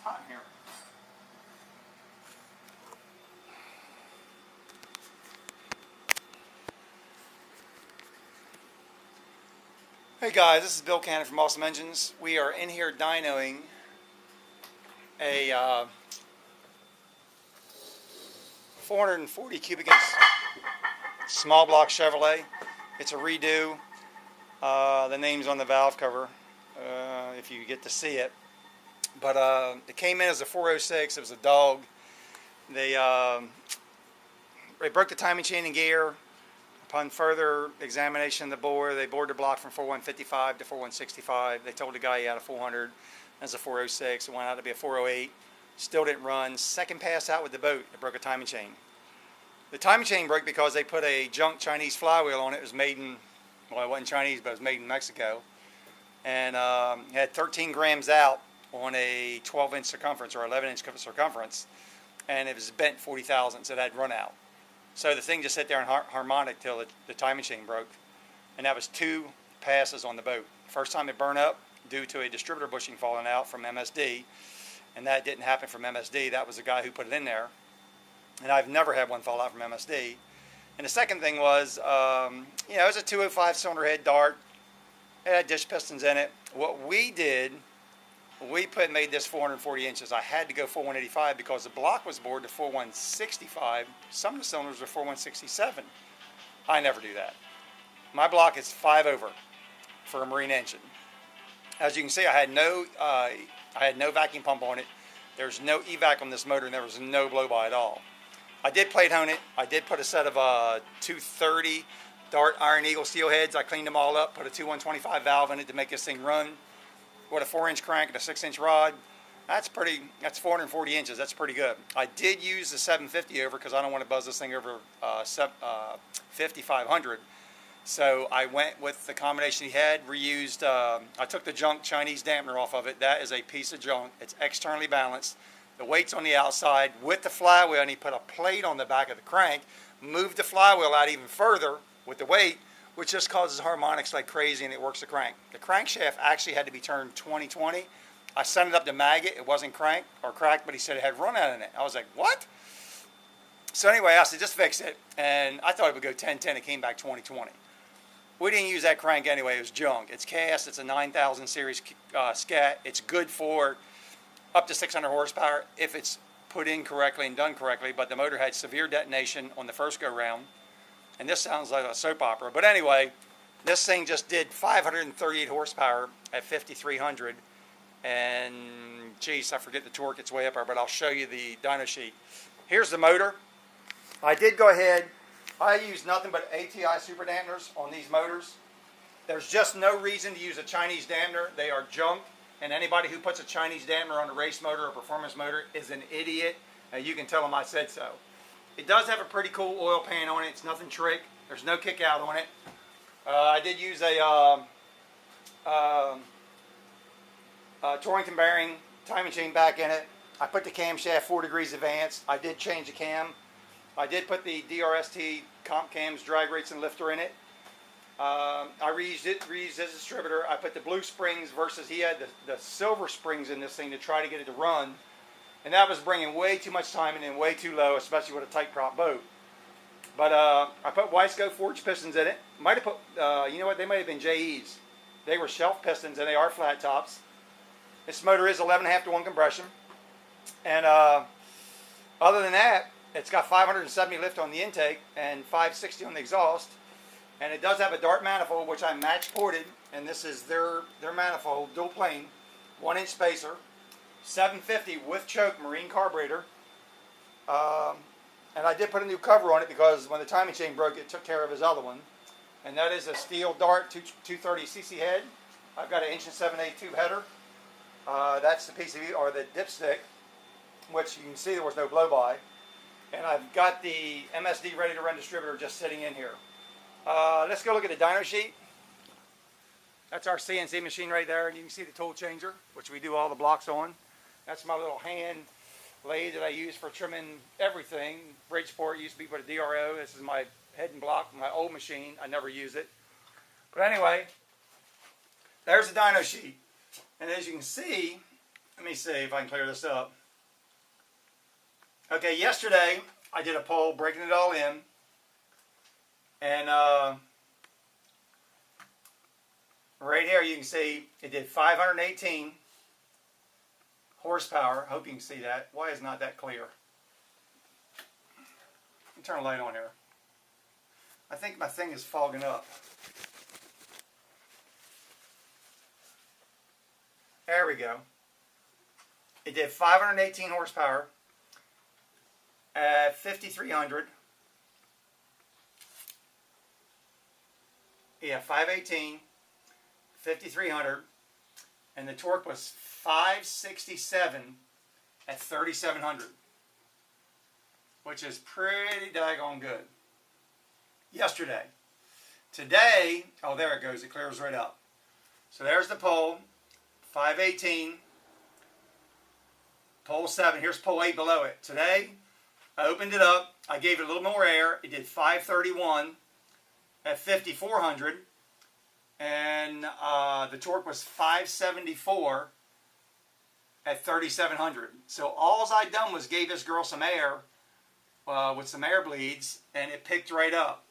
hot in here. Hey guys, this is Bill Cannon from Awesome Engines. We are in here dynoing a 440 cubic inch small block Chevrolet. It's a redo. The name's on the valve cover if you get to see it. But it came in as a 406. It was a dog. They broke the timing chain and gear. Upon further examination of the bore, they bored the block from 4155 to 4165. They told the guy he had a 400 as a 406. It went out to be a 408. Still didn't run. Second pass out with the boat, it broke a timing chain. The timing chain broke because they put a junk Chinese flywheel on it. It was made in, well, it wasn't Chinese, but it was made in Mexico. And it had 13 grams out on a 12-inch circumference or 11-inch circumference. And it was bent 40 thousandths. It had run out. So the thing just sat there in harmonic till the timing chain broke. And that was 2 passes on the boat. First time it burned up due to a distributor bushing falling out from MSD. And that didn't happen from MSD. That was the guy who put it in there. And I've never had one fall out from MSD. And the second thing was, it was a 205 cylinder head Dart. It had dish pistons in it. What we did, we made this 440 inches. I had to go 4185 because the block was bored to 4165. Some of the cylinders are 4167. I never do that. My block is 5 over for a marine engine. As you can see, I had no vacuum pump on it. There's no evac on this motor, and there was no blow-by at all. I did plate hone it. I did put a set of 230 Dart Iron Eagle steel heads. I cleaned them all up, put a 2125 valve in it to make this thing run. With a 4-inch crank and a 6-inch rod. That's 440 inches. That's pretty good. I did use the 750 over because I don't want to buzz this thing over 5500. So I went with the combination he had, reused, I took the junk Chinese dampener off of it. That is a piece of junk. It's externally balanced. The weight's on the outside with the flywheel, and he put a plate on the back of the crank, moved the flywheel out even further with the weight, which just causes harmonics like crazy, and it works the crank. The crankshaft actually had to be turned 20-20. I sent it up to Maggot. It wasn't cracked, but he said it had run out in it. I was like, what? So anyway, I said, just fix it. And I thought it would go 10-10. It came back 20-20. We didn't use that crank anyway. It was junk. It's cast. It's a 9000 series scat. It's good for up to 600 horsepower if it's put in correctly and done correctly, but the motor had severe detonation on the first go-round. And this sounds like a soap opera. But anyway, this thing just did 538 horsepower at 5300. And, geez, I forget the torque. It's way up there, but I'll show you the dyno sheet. Here's the motor. I did go ahead. I use nothing but ATI super dampeners on these motors. There's just no reason to use a Chinese dampener. They are junk. And anybody who puts a Chinese dampener on a race motor or performance motor is an idiot. You can tell them I said so. It does have a pretty cool oil pan on it. It's nothing trick. There's no kick out on it. I did use a Torrington bearing timing chain back in it. I put the camshaft 4 degrees advanced. I did change the cam. I did put the DRST comp cams, drag rates, and lifter in it. I reused his distributor. I put the blue springs versus he had the silver springs in this thing to try to get it to run. And that was bringing way too much timing in way too low, especially with a tight prop boat. But I put Wiseco forged pistons in it. Might have put, you know what, they might have been JEs. They were shelf pistons and they are flat tops. This motor is 11.5 to 1 compression. And other than that, it's got 570 lift on the intake and 560 on the exhaust. And it does have a Dart manifold, which I match ported. And this is their manifold, dual plane, 1-inch spacer. 750 with choke marine carburetor, and I did put a new cover on it because when the timing chain broke, it took care of his other one. And that is a steel Dart 230cc head. I've got an 1 7/8 tube header. That's the PCV or the dipstick, which you can see there was no blow-by. And I've got the MSD ready to run distributor just sitting in here. Let's go look at the dyno sheet. That's our CNC machine right there, and you can see the tool changer, which we do all the blocks on. That's my little hand lathe that I use for trimming everything. Bridgeport used to be with a DRO. This is my head and block, my old machine. I never use it. But anyway, there's the dyno sheet. And as you can see, let me me see if I can clear this up. Okay, yesterday I did a poll breaking it all in, and right here you can see it did 518 horsepower. Hope you can see that. Why is not that clear? Let me turn the light on here. I think my thing is fogging up. There we go. It did 518 horsepower at 5,300. Yeah, 518, 5,300. And the torque was 567 at 3,700. Which is pretty daggone good. Yesterday. Today, oh, there it goes. It clears right up. So there's the pole. 518. Pole 7. Here's pole 8 below it. Today, I opened it up. I gave it a little more air. It did 531 at 5,400. And the torque was 574 at 3,700. So all I done was gave this girl some air with some air bleeds, and it picked right up.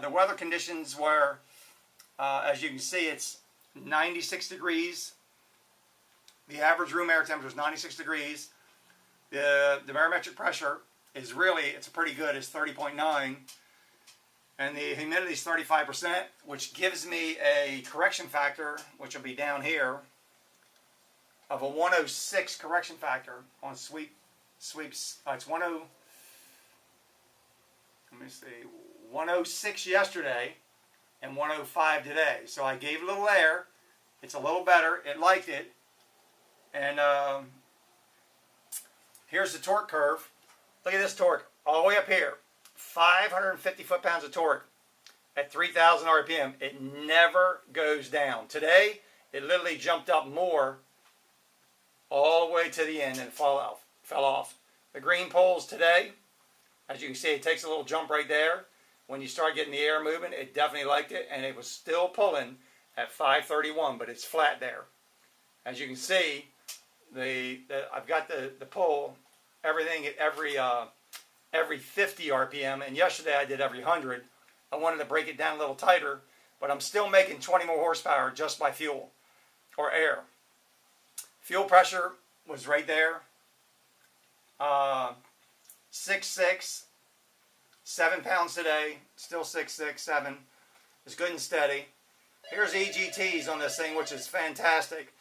The weather conditions were, as you can see, it's 96 degrees. The average room air temperature is 96 degrees. The barometric pressure is really, it's pretty good, it's 30.9. And the humidity is 35%, which gives me a correction factor, which will be down here, of a 106 correction factor on sweeps. It's 10. Let me see, 106 yesterday and 105 today. So I gave it a little air. It's a little better. It liked it. And here's the torque curve. Look at this torque all the way up here. 550 foot-pounds of torque at 3,000 RPM. It never goes down. Today, it literally jumped up more all the way to the end and fell off. The green poles today, as you can see, it takes a little jump right there. When you start getting the air moving, it definitely liked it, and it was still pulling at 531, but it's flat there. As you can see, I've got the pull, everything at every 50 RPM, and yesterday I did every 100. I wanted to break it down a little tighter, but I'm still making 20 more horsepower just by fuel or air. Fuel pressure was right there. 6.6, 7 pounds today, still 6.6, 7. It's good and steady. Here's EGTs on this thing, which is fantastic.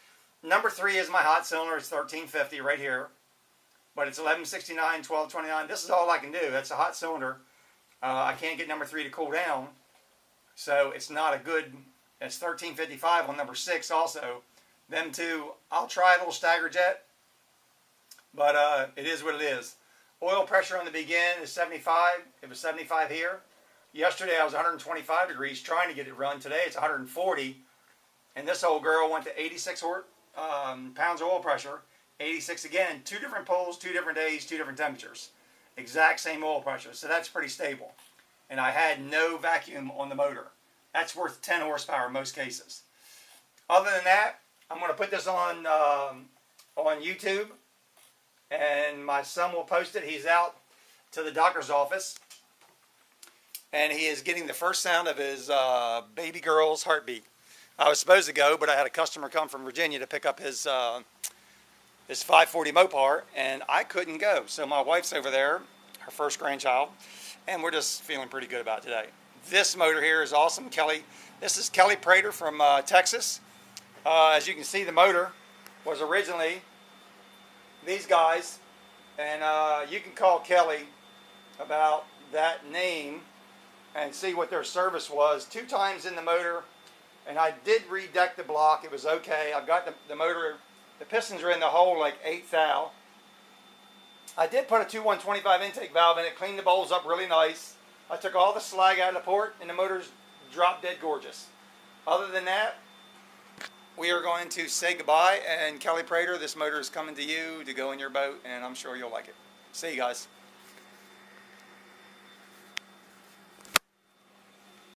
Number 3 is my hot cylinder. It's 1350 right here. But it's 1169, 1229. This is all I can do. That's a hot cylinder. I can't get number 3 to cool down. So it's not a good, it's 1355 on number 6 also. Them two, I'll try a little stagger jet. But it is what it is. Oil pressure on the begin is 75. It was 75 here. Yesterday I was 125 degrees trying to get it run. Today it's 140. And this old girl went to 86 pounds of oil pressure. 86 again. 2 different poles, 2 different days, 2 different temperatures. Exact same oil pressure. So that's pretty stable. And I had no vacuum on the motor. That's worth 10 horsepower in most cases. Other than that, I'm going to put this on YouTube. And my son will post it. He's out to the doctor's office. And he is getting the first sound of his baby girl's heartbeat. I was supposed to go, but I had a customer come from Virginia to pick up his 540 Mopar, and I couldn't go. So my wife's over there, her first grandchild, and we're just feeling pretty good about it today. This motor here is awesome, Kelly. This is Kelly Prater from Texas. As you can see, the motor was originally these guys, and you can call Kelly about that name and see what their service was. 2 times in the motor, and I did redeck the block. It was okay. I've got the motor, the pistons are in the hole like 8 thou. I did put a 2125 intake valve in it, cleaned the bowls up really nice. I took all the slag out of the port, and the motor's dropped dead gorgeous. Other than that, we are going to say goodbye, and Kelly Prater, this motor is coming to you to go in your boat, and I'm sure you'll like it. See you guys.